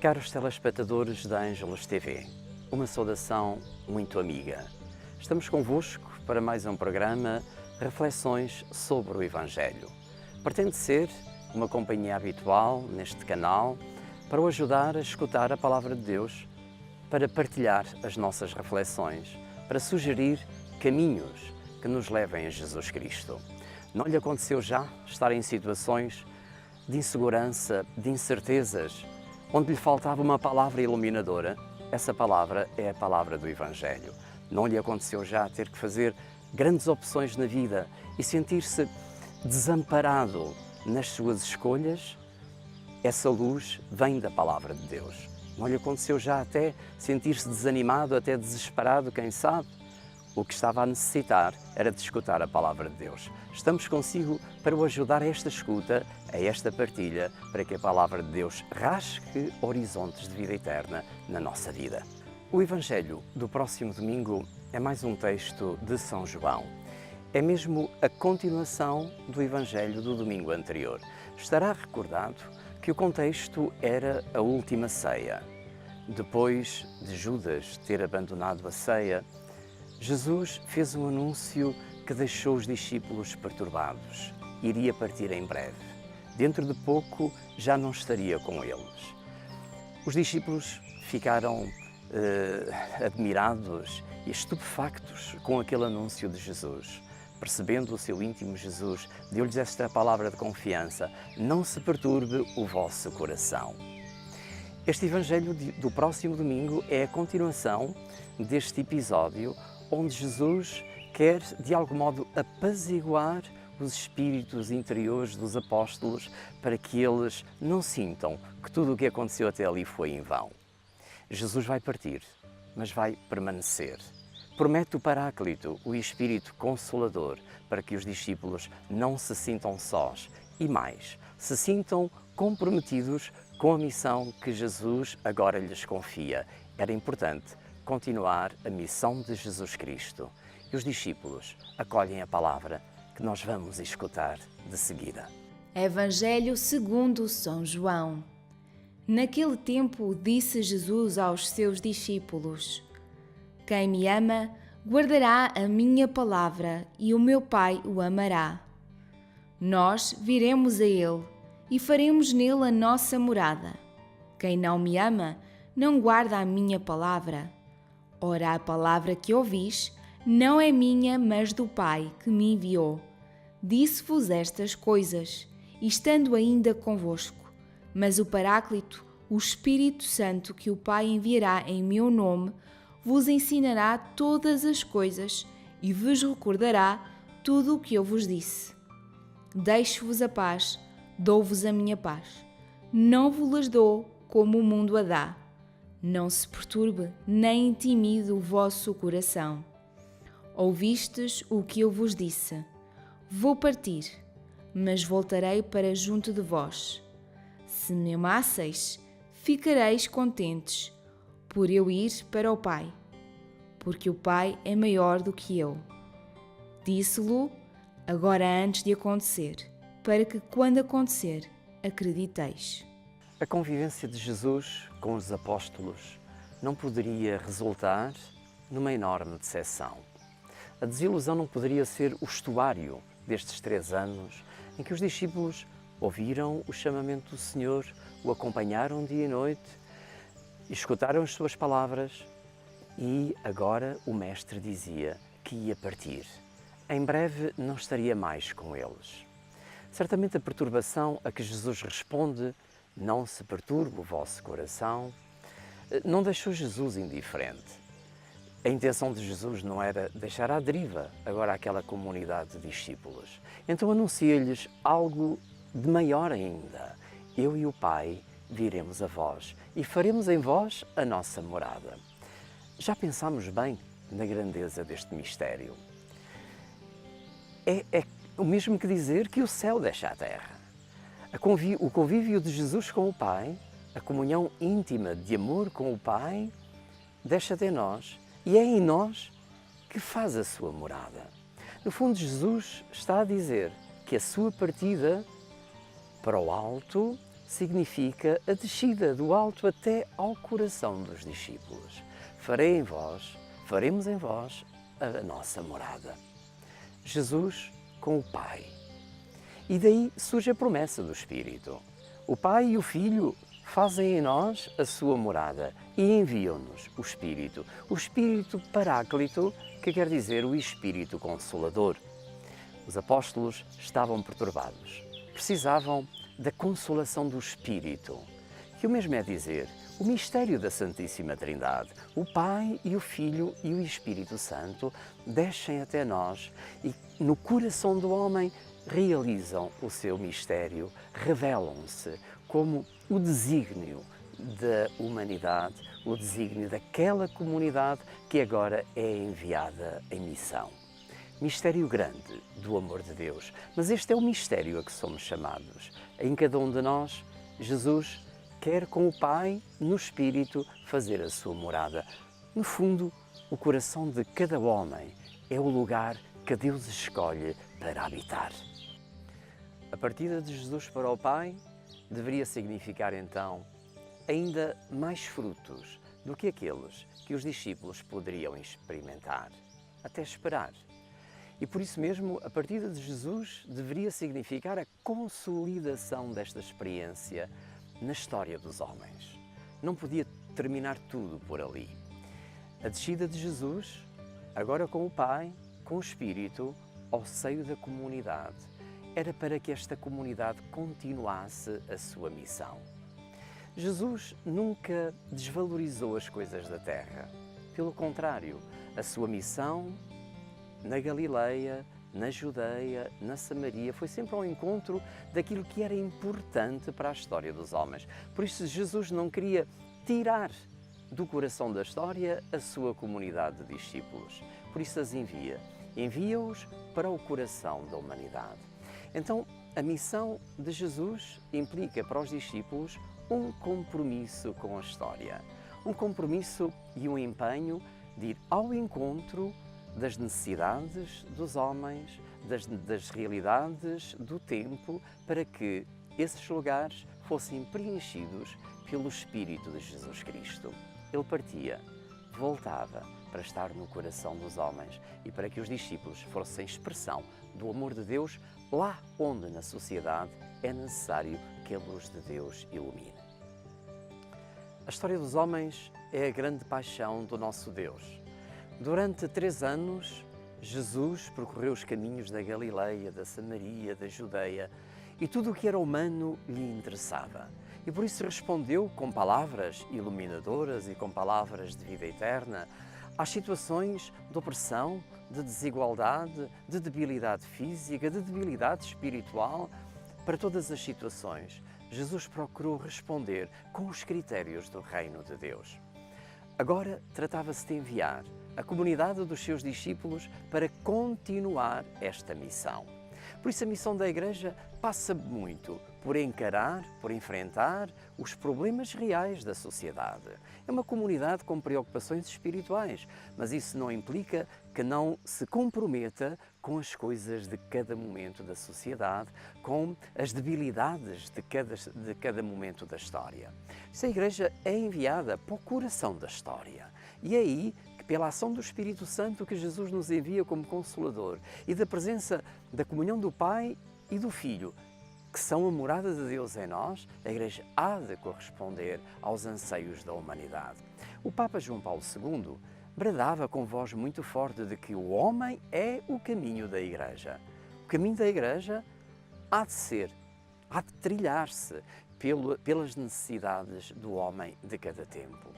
Caros telespectadores da Ângelos TV, uma saudação muito amiga. Estamos convosco para mais um programa Reflexões sobre o Evangelho. Pretende ser uma companhia habitual neste canal para o ajudar a escutar a Palavra de Deus, para partilhar as nossas reflexões, para sugerir caminhos que nos levem a Jesus Cristo. Não lhe aconteceu já estar em situações de insegurança, de incertezas, onde lhe faltava uma palavra iluminadora? Essa palavra é a palavra do Evangelho. Não lhe aconteceu já ter que fazer grandes opções na vida e sentir-se desamparado nas suas escolhas? Essa luz vem da palavra de Deus. Não lhe aconteceu já até sentir-se desanimado, até desesperado, quem sabe? O que estava a necessitar era de escutar a palavra de Deus. Estamos consigo para o ajudar a esta escuta, a esta partilha, para que a palavra de Deus rasgue horizontes de vida eterna na nossa vida. O Evangelho do próximo domingo é mais um texto de São João. É mesmo a continuação do Evangelho do domingo anterior. Estará recordado que o contexto era a última ceia. Depois de Judas ter abandonado a ceia, Jesus fez um anúncio que deixou os discípulos perturbados. Iria partir em breve. Dentro de pouco já não estaria com eles. Os discípulos ficaram admirados e estupefactos com aquele anúncio de Jesus. Percebendo o seu íntimo, Jesus deu-lhes esta palavra de confiança: não se perturbe o vosso coração. Este Evangelho do próximo domingo é a continuação deste episódio onde Jesus quer, de algum modo, apaziguar os espíritos interiores dos apóstolos para que eles não sintam que tudo o que aconteceu até ali foi em vão. Jesus vai partir, mas vai permanecer. Promete o Paráclito, o Espírito Consolador, para que os discípulos não se sintam sós e mais, se sintam comprometidos com a missão que Jesus agora lhes confia. Era importante continuar a missão de Jesus Cristo. E os discípulos acolhem a palavra que nós vamos escutar de seguida. Evangelho segundo São João. Naquele tempo disse Jesus aos seus discípulos: quem me ama, guardará a minha palavra e o meu Pai o amará. Nós viremos a ele e faremos nele a nossa morada. Quem não me ama, não guarda a minha palavra. Ora, a palavra que ouvis não é minha, mas do Pai que me enviou. Disse-vos estas coisas, estando ainda convosco. Mas o Paráclito, o Espírito Santo que o Pai enviará em meu nome, vos ensinará todas as coisas e vos recordará tudo o que eu vos disse. Deixo-vos a paz, dou-vos a minha paz. Não vos dou como o mundo a dá. Não se perturbe, nem intimide o vosso coração. Ouvistes o que eu vos disse. Vou partir, mas voltarei para junto de vós. Se me amasseis, ficareis contentes, por eu ir para o Pai, porque o Pai é maior do que eu. Disse-lo agora antes de acontecer, para que quando acontecer, acrediteis. A convivência de Jesus com os apóstolos não poderia resultar numa enorme decepção. A desilusão não poderia ser o estuário destes 3 anos em que os discípulos ouviram o chamamento do Senhor, o acompanharam dia e noite, escutaram as suas palavras e agora o Mestre dizia que ia partir. Em breve não estaria mais com eles. Certamente a perturbação a que Jesus responde: não se perturbe o vosso coração, não deixou Jesus indiferente. A intenção de Jesus não era deixar à deriva agora aquela comunidade de discípulos. Então anuncia-lhes algo de maior ainda: eu e o Pai viremos a vós e faremos em vós a nossa morada. Já pensámos bem na grandeza deste mistério? É o mesmo que dizer que o céu deixa a terra. O convívio de Jesus com o Pai, a comunhão íntima de amor com o Pai, deixa de nós e é em nós que faz a sua morada. No fundo, Jesus está a dizer que a sua partida para o alto significa a descida do alto até ao coração dos discípulos. Faremos em vós a nossa morada. Jesus com o Pai. E daí surge a promessa do Espírito. O Pai e o Filho fazem em nós a sua morada e enviam-nos o Espírito Paráclito, que quer dizer o Espírito Consolador. Os apóstolos estavam perturbados, precisavam da consolação do Espírito, que o mesmo é dizer, o mistério da Santíssima Trindade. O Pai e o Filho e o Espírito Santo descem até nós e no coração do homem realizam o seu mistério, revelam-se como o desígnio da humanidade, o desígnio daquela comunidade que agora é enviada em missão. Mistério grande do amor de Deus, mas este é o mistério a que somos chamados. Em cada um de nós, Jesus quer com o Pai, no Espírito, fazer a sua morada. No fundo, o coração de cada homem é o lugar que Deus escolhe para habitar. A partida de Jesus para o Pai deveria significar, então, ainda mais frutos do que aqueles que os discípulos poderiam experimentar, até esperar. E por isso mesmo, a partida de Jesus deveria significar a consolidação desta experiência na história dos homens. Não podia terminar tudo por ali. A descida de Jesus, agora com o Pai, com o Espírito, ao seio da comunidade, era para que esta comunidade continuasse a sua missão. Jesus nunca desvalorizou as coisas da terra. Pelo contrário, a sua missão na Galileia, na Judeia, na Samaria, foi sempre ao encontro daquilo que era importante para a história dos homens. Por isso, Jesus não queria tirar do coração da história a sua comunidade de discípulos. Por isso as envia-os para o coração da humanidade. Então, a missão de Jesus implica para os discípulos um compromisso com a história. Um compromisso e um empenho de ir ao encontro das necessidades dos homens, das realidades do tempo, para que esses lugares fossem preenchidos pelo Espírito de Jesus Cristo. Ele partia, voltava para estar no coração dos homens e para que os discípulos fossem expressão do amor de Deus lá onde na sociedade é necessário que a luz de Deus ilumine. A história dos homens é a grande paixão do nosso Deus. Durante 3 anos, Jesus percorreu os caminhos da Galileia, da Samaria, da Judeia e tudo o que era humano lhe interessava. E por isso respondeu com palavras iluminadoras e com palavras de vida eterna às situações de opressão, de desigualdade, de debilidade física, de debilidade espiritual. Para todas as situações, Jesus procurou responder com os critérios do reino de Deus. Agora tratava-se de enviar a comunidade dos seus discípulos para continuar esta missão. Por isso a missão da Igreja passa muito por encarar, por enfrentar os problemas reais da sociedade. É uma comunidade com preocupações espirituais, mas isso não implica que não se comprometa com as coisas de cada momento da sociedade, com as debilidades de cada momento da história. Essa Igreja é enviada para o coração da história. E é aí que, pela ação do Espírito Santo que Jesus nos envia como Consolador e da presença da comunhão do Pai e do Filho, que são a morada de Deus em nós, a Igreja há de corresponder aos anseios da humanidade. O Papa João Paulo II bradava com voz muito forte de que o homem é o caminho da Igreja. O caminho da Igreja há de trilhar-se pelas necessidades do homem de cada tempo.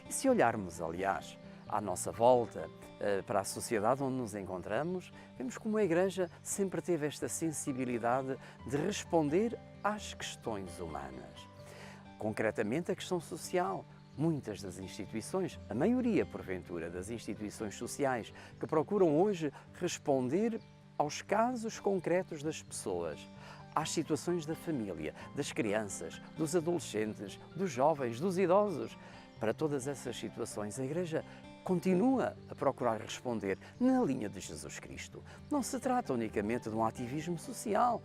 E se olharmos, aliás, à nossa volta, para a sociedade onde nos encontramos, vemos como a Igreja sempre teve esta sensibilidade de responder às questões humanas. Concretamente, a questão social. Muitas das instituições, a maioria, porventura, das instituições sociais que procuram hoje responder aos casos concretos das pessoas, às situações da família, das crianças, dos adolescentes, dos jovens, dos idosos. Para todas essas situações, a Igreja continua a procurar responder na linha de Jesus Cristo. Não se trata unicamente de um ativismo social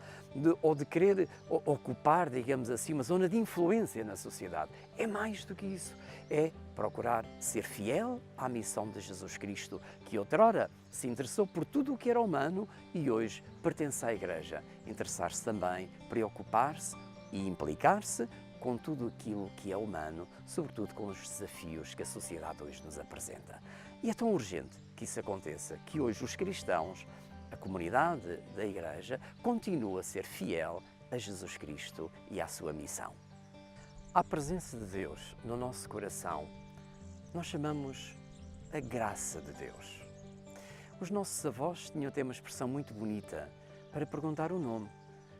ou de querer ocupar, digamos assim, uma zona de influência na sociedade. É mais do que isso. É procurar ser fiel à missão de Jesus Cristo, que outrora se interessou por tudo o que era humano e hoje pertence à Igreja. Interessar-se também, preocupar-se e implicar-se com tudo aquilo que é humano, sobretudo com os desafios que a sociedade hoje nos apresenta. E é tão urgente que isso aconteça, que hoje os cristãos, a comunidade da Igreja, continua a ser fiel a Jesus Cristo e à sua missão. À presença de Deus no nosso coração, nós chamamos a graça de Deus. Os nossos avós tinham até uma expressão muito bonita para perguntar o nome.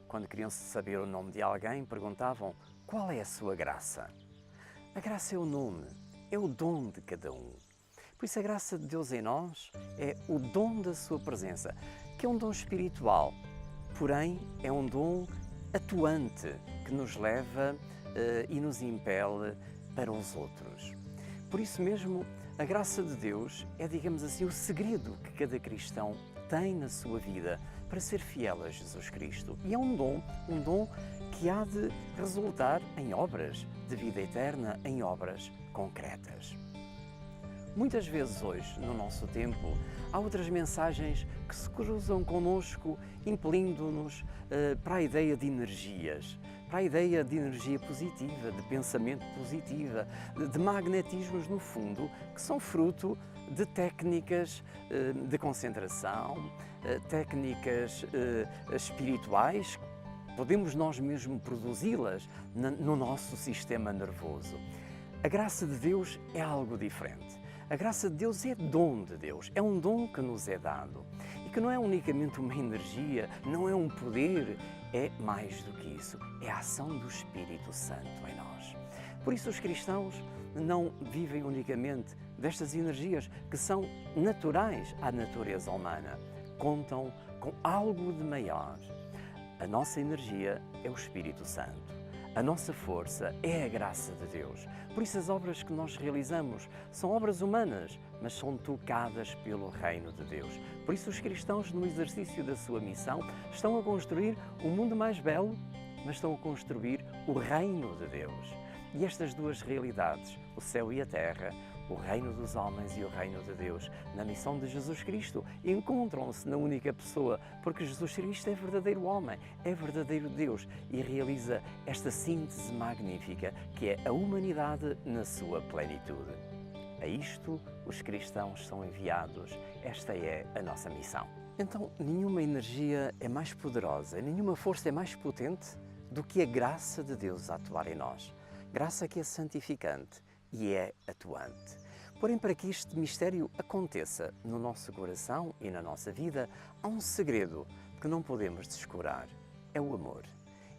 Quando queriam saber o nome de alguém, perguntavam: qual é a sua graça? A graça é o nome, é o dom de cada um. Por isso a graça de Deus em nós é o dom da sua presença, que é um dom espiritual, porém é um dom atuante que nos leva e nos impele para os outros. Por isso mesmo, a graça de Deus é, digamos assim, o segredo que cada cristão tem na sua vida para ser fiel a Jesus Cristo. E é um dom que há de resultar em obras de vida eterna, em obras concretas. Muitas vezes hoje, no nosso tempo, há outras mensagens que se cruzam connosco, impelindo-nos para a ideia de energias, para a ideia de energia positiva, de pensamento positiva, de magnetismos, no fundo, que são fruto de técnicas de concentração, técnicas espirituais. Podemos nós mesmos produzi-las no nosso sistema nervoso. A graça de Deus é algo diferente. A graça de Deus é dom de Deus, é um dom que nos é dado e que não é unicamente uma energia, não é um poder, é mais do que isso, é a ação do Espírito Santo em nós. Por isso os cristãos não vivem unicamente destas energias que são naturais à natureza humana, contam com algo de maior. A nossa energia é o Espírito Santo. A nossa força é a graça de Deus. Por isso as obras que nós realizamos são obras humanas, mas são tocadas pelo reino de Deus. Por isso os cristãos, no exercício da sua missão, estão a construir um mundo mais belo, mas estão a construir o reino de Deus. E estas duas realidades, o céu e a terra, o reino dos homens e o reino de Deus, na missão de Jesus Cristo, encontram-se na única pessoa, porque Jesus Cristo é verdadeiro homem, é verdadeiro Deus e realiza esta síntese magnífica que é a humanidade na sua plenitude. A isto os cristãos são enviados, esta é a nossa missão. Então, nenhuma energia é mais poderosa, nenhuma força é mais potente do que a graça de Deus a atuar em nós. Graça que é santificante e é atuante. Porém, para que este mistério aconteça no nosso coração e na nossa vida, há um segredo que não podemos descurar, é o amor.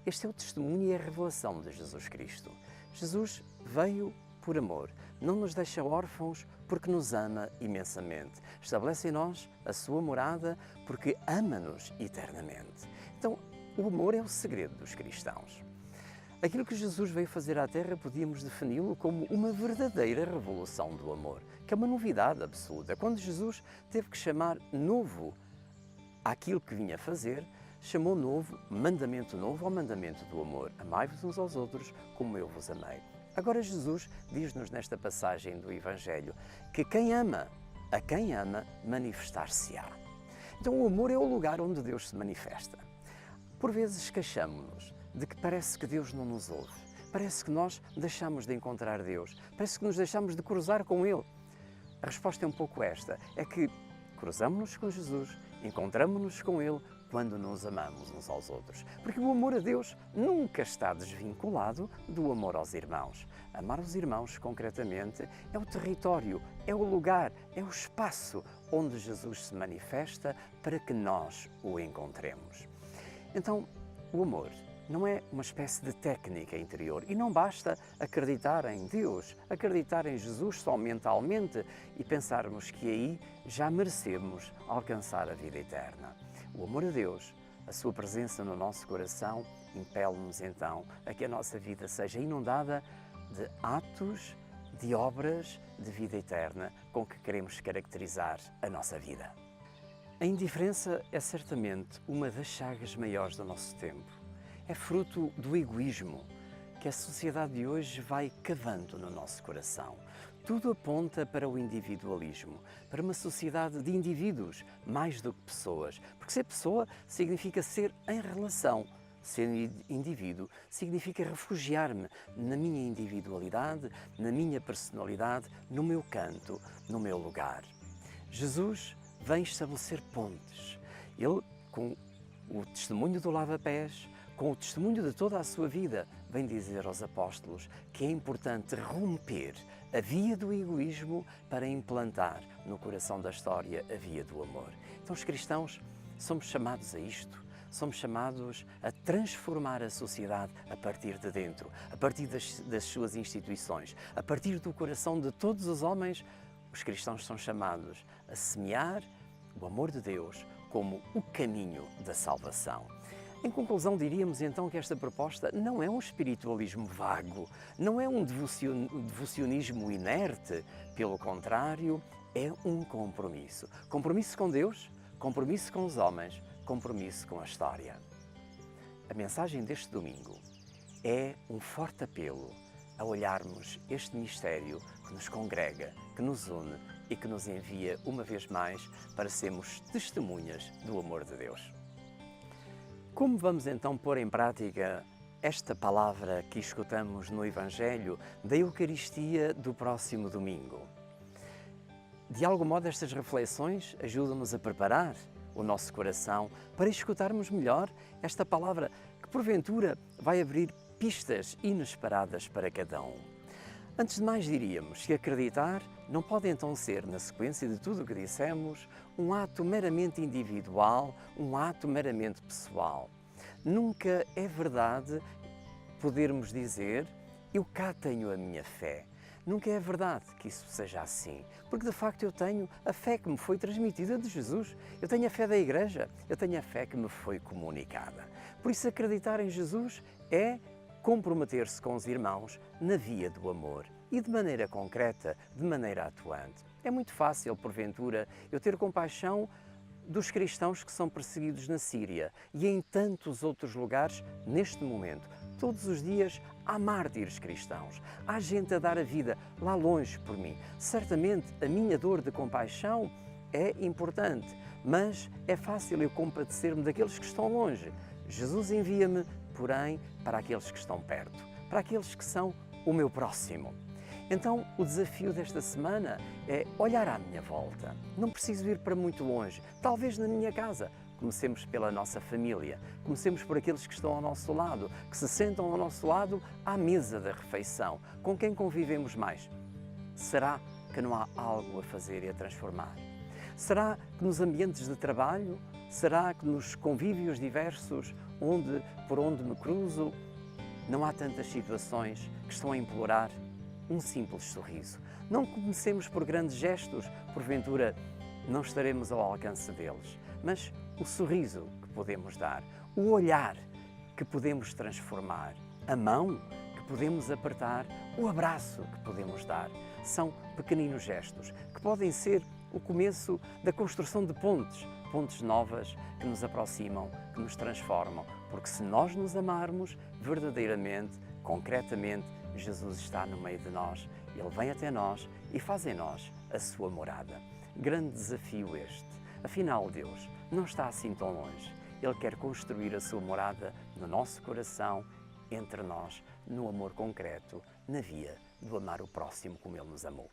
Este é o testemunho e a revelação de Jesus Cristo. Jesus veio por amor, não nos deixa órfãos porque nos ama imensamente. Estabelece em nós a sua morada porque ama-nos eternamente. Então, o amor é o segredo dos cristãos. Aquilo que Jesus veio fazer à Terra podíamos defini-lo como uma verdadeira revolução do amor, que é uma novidade absoluta. Quando Jesus teve que chamar novo àquilo que vinha fazer, chamou novo, mandamento novo ao mandamento do amor. Amai-vos uns aos outros como eu vos amei. Agora Jesus diz-nos nesta passagem do Evangelho que a quem ama, manifestar-se-á. Então o amor é o lugar onde Deus se manifesta. Por vezes queixamo-nos de que parece que Deus não nos ouve, parece que nós deixamos de encontrar Deus, parece que nos deixamos de cruzar com Ele. A resposta é um pouco esta, é que cruzamos-nos com Jesus, encontramos-nos com Ele quando nos amamos uns aos outros. Porque o amor a Deus nunca está desvinculado do amor aos irmãos. Amar os irmãos, concretamente, é o território, é o lugar, é o espaço onde Jesus se manifesta para que nós o encontremos. Então, o amor não é uma espécie de técnica interior e não basta acreditar em Deus, acreditar em Jesus só mentalmente e pensarmos que aí já merecemos alcançar a vida eterna. O amor a Deus, a sua presença no nosso coração, impele-nos então a que a nossa vida seja inundada de atos de obras de vida eterna com que queremos caracterizar a nossa vida. A indiferença é certamente uma das chagas maiores do nosso tempo. É fruto do egoísmo que a sociedade de hoje vai cavando no nosso coração. Tudo aponta para o individualismo, para uma sociedade de indivíduos mais do que pessoas. Porque ser pessoa significa ser em relação. Ser indivíduo significa refugiar-me na minha individualidade, na minha personalidade, no meu canto, no meu lugar. Jesus vem estabelecer pontes. Ele, com o testemunho do lava-pés, com o testemunho de toda a sua vida, vem dizer aos apóstolos que é importante romper a via do egoísmo para implantar no coração da história a via do amor. Então os cristãos somos chamados a isto. Somos chamados a transformar a sociedade a partir de dentro, a partir das suas instituições, a partir do coração de todos os homens. Os cristãos são chamados a semear o amor de Deus como o caminho da salvação. Em conclusão, diríamos então que esta proposta não é um espiritualismo vago, não é um devocionismo inerte, pelo contrário, é um compromisso. Compromisso com Deus, compromisso com os homens, compromisso com a história. A mensagem deste domingo é um forte apelo a olharmos este mistério que nos congrega, que nos une e que nos envia uma vez mais para sermos testemunhas do amor de Deus. Como vamos então pôr em prática esta palavra que escutamos no Evangelho da Eucaristia do próximo domingo? De algum modo estas reflexões ajudam-nos a preparar o nosso coração para escutarmos melhor esta palavra que porventura vai abrir pistas inesperadas para cada um. Antes de mais diríamos que acreditar não pode então ser, na sequência de tudo o que dissemos, um ato meramente individual, um ato meramente pessoal. Nunca é verdade podermos dizer eu cá tenho a minha fé. Nunca é verdade que isso seja assim, porque de facto eu tenho a fé que me foi transmitida de Jesus, eu tenho a fé da Igreja, eu tenho a fé que me foi comunicada. Por isso acreditar em Jesus é comprometer-se com os irmãos na via do amor e de maneira concreta, de maneira atuante. É muito fácil, porventura, eu ter compaixão dos cristãos que são perseguidos na Síria e em tantos outros lugares neste momento. Todos os dias há mártires cristãos, há gente a dar a vida lá longe por mim. Certamente a minha dor de compaixão é importante, mas é fácil eu compadecer-me daqueles que estão longe. Jesus envia-me, porém, para aqueles que estão perto, para aqueles que são o meu próximo. Então, o desafio desta semana é olhar à minha volta. Não preciso ir para muito longe, talvez na minha casa. Comecemos pela nossa família, comecemos por aqueles que estão ao nosso lado, que se sentam ao nosso lado à mesa da refeição. Com quem convivemos mais? Será que não há algo a fazer e a transformar? Será que nos ambientes de trabalho? Será que nos convívios diversos por onde me cruzo? Não há tantas situações que estão a implorar um simples sorriso. Não comecemos por grandes gestos, porventura não estaremos ao alcance deles, mas o sorriso que podemos dar, o olhar que podemos transformar, a mão que podemos apertar, o abraço que podemos dar, são pequeninos gestos que podem ser o começo da construção de pontes novas que nos aproximam, que nos transformam, porque se nós nos amarmos verdadeiramente, concretamente, Jesus está no meio de nós, Ele vem até nós e faz em nós a sua morada. Grande desafio este. Afinal, Deus não está assim tão longe. Ele quer construir a sua morada no nosso coração, entre nós, no amor concreto, na via do amar o próximo como Ele nos amou.